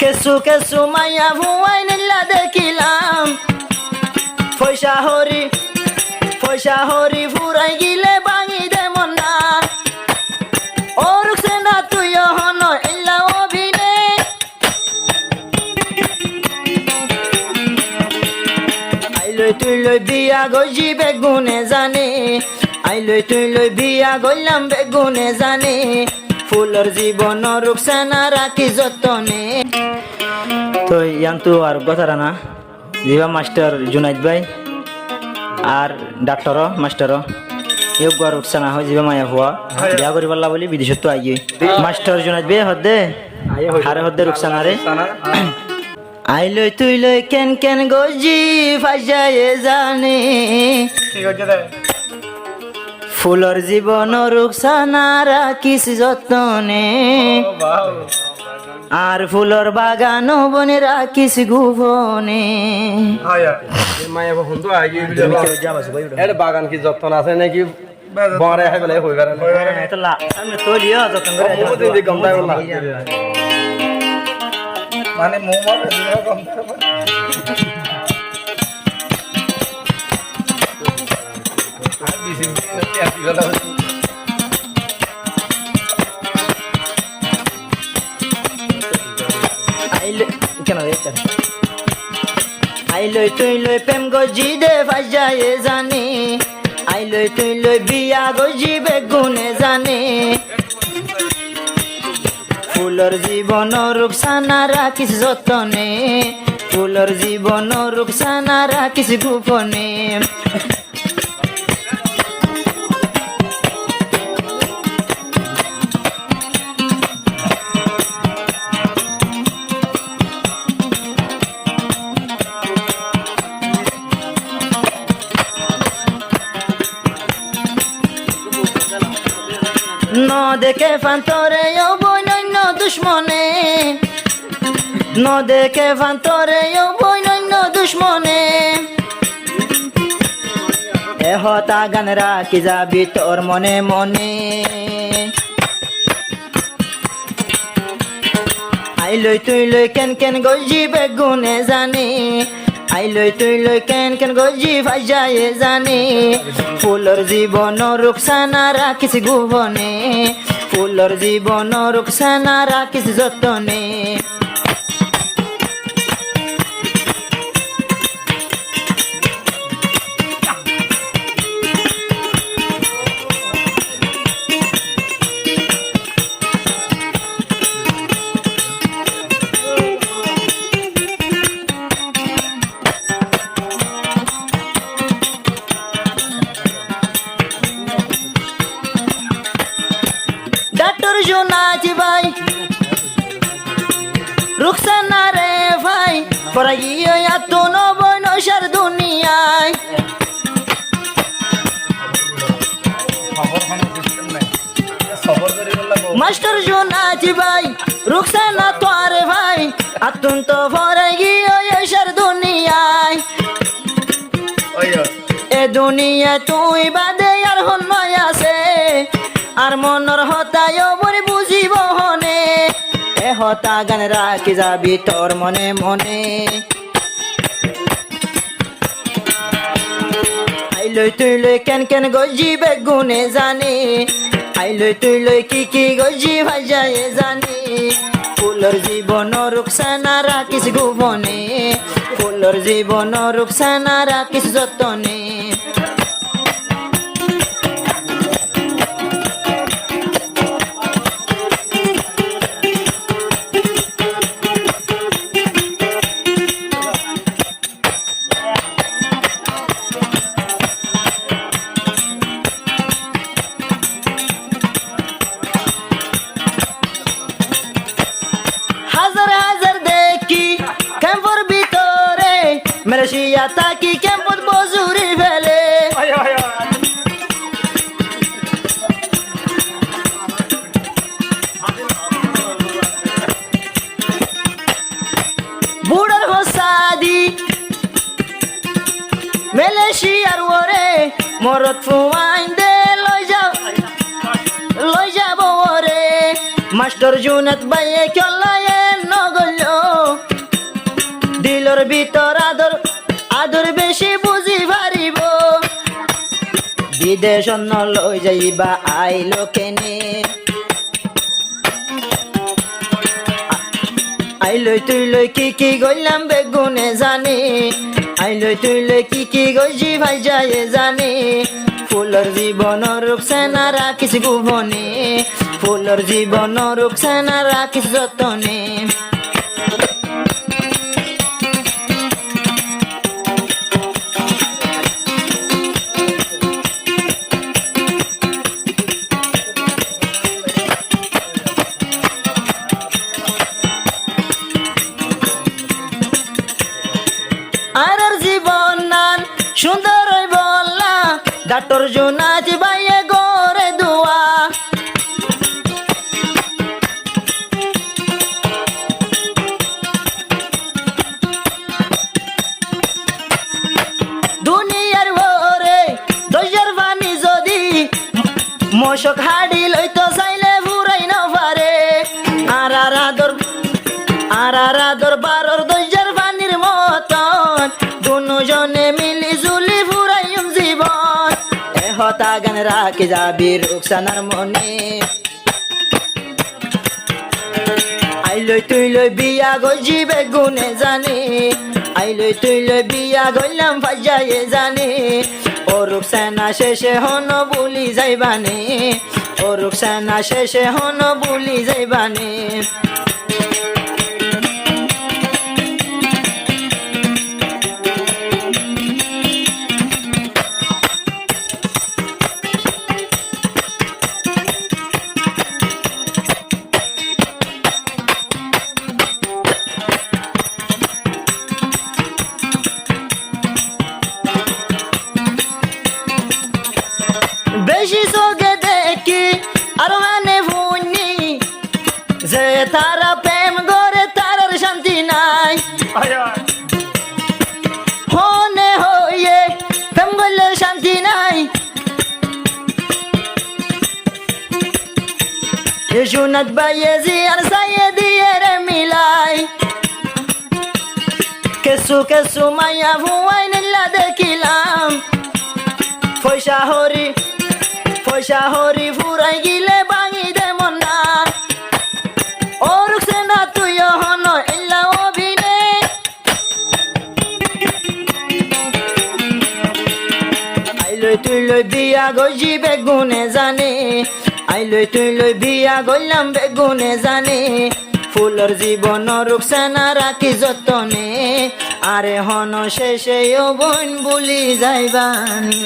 কেসু কেসু মাইয়া ভুয়াই নিল্লা দেখিলাম পয়সা হরি ফুরাই গিলে ভাঙি দে মন না ও রুকসানা তুই হন ইল্লা অভিনে আইলই তুই লই বিয়া গজি বেগুনে জানে আইলই তুই লই বিয়া গইলাম বেগুনে জানে ফুলর জীবন রুকসানা রাখি যতনে তো ইয়ান্তু আর কথারা না জিবা মাস্টার জুনাইদ ভাই আর ডাক্তার মাস্টার ইয়োগা রুকসানা হয় জিবা মায়া হুয়া বিয়া করি পারলা বলি বিদেশত তো আইয়ে মাস্টার জুনাইদ ভাই হদে হারে হদে রুকসানা রে আইলই তুই লই কেন কেন গজি ফাজায়ে জানে ফুলর জীবন রুকসানা রাখিস যতনে আর ফুলর বাগান বনে রাখিস গুভনে বাগান কি যত্ন আছে নাকি বড় হয়ে গেলে হয়ে গেল মানে আইলই তুই লই প্রেম গজি দে ফাজায়ে জানে আইলই তুই লই বিয়া গজি বেগুনে জানে ফুলর জীবন রুকসানা রাখিস যতনে ফুলর জীবন রুকসানা রাখিস গোপনে ন দেখে ফান্তরে ও বৈনন্য দুশ্মনে ন দেখে ফান্তরে ও বৈনন্য দুশ্মনে এহতা গান রাখি যাবি তোর মনে মনে আইলই তুই লই কেন কেন গজি বেগুনে জানে আইলই তুই লই কেন কেন গজি ফাজায়ে জানে ফুলর জীবন রুকসানা রাখিস গোপনে ফুলর জীবন রুকসানা রাখিস যতনে ডাক্তার জোনাজি ভাই রুকসানা রে ভাই পরাইয়া এত নবই নশার দুনিয়ায় মাস্টার জোনাজি ভাই রুকসানা তোর ভাই আতুন তো ভরাই গিয়ে এসার দুনিয়ায় এ দুনিয়া তুই বাদে আর হন্যয় আছে আর মনর হতায় বরে বুঝিব হনে এ হতা গান রাখি যাবি তোর মনে মনে আইলই তুই লই কেন কেন গজি বেগুনে জানে আইলই তুই লই কি গজি ভাজায়ে জানে ফুলর জীবন রুকসানা রাখিস গোপনে ফুলর জীবন রুকসানা রাখিস যতনে মেরেশিয়া তাকি কেমন বজুরি ফেলে বুড়ার হোসাদি মেলেশিয়ার ওরে মরত ফুয়াইন দে লই যাব ওরে মাস্টার জুনাত বাইয়ে চলায় নগল বিদেশ অন্য লই যাইবা আইলো কেনে আইলই তুই লই কি গইলাম বেগুনে জানে আইলই তুই লই কি গইজি ভাই যায় জানে ফুলর জীবন রুকছে না রাখিস গোপনে ফুলর জীবন রুকছে না রাখিস যতনে আর জীবন নান সুন্দর বললা ডাক্তার জোনাজ বাইয়ে গোরে দুয়া দুনিয়ার ভরে দইয়ার বাণী যদি মশক হাড়ি লইতো চাইলে ফুরাই না পারে আর আদর বারর দইয়ার বাণীর মতন দুজনে মিলি জুলি ফুরাইম জীবন এহতা গান রাখি যাবি রুকসানার মনে আইলই তুই লই বিয়া গজি বেগুনে জানে আইলই তুই লই বিয়া গইলাম ফাজায়ে জানে ও রুকসানা শেষে হন বুলি যাইবানে ও রুকসানা শেষে হন বুলি যাইবানে বেশি চোখে দেখি আর মানে ভুনি যে তারা প্রেম করে তার শান্তি নাই হনে হইয়ে প্রেম করলে শান্তি নাই সুনাত বাইয়ে জি আর সাইয়ে দিয়ে রে মিলাই কেসু মাইয়া ভুয়াই নিল্লা দেখিলাম পয়সা হরি ফুরাই গিলে বাঙি দে মনা ও রুকসানা তুই হন ইল্লা অভিনে আইলই তুই লই বিয়া গজি বেগুনে জানে আইলই তুই লই বিয়া গইলাম বেগুনে জানে ফুলর জীবন রুকসানা রাখি যতনে আরে হন শেষে ও বোন বুলি যাইবানি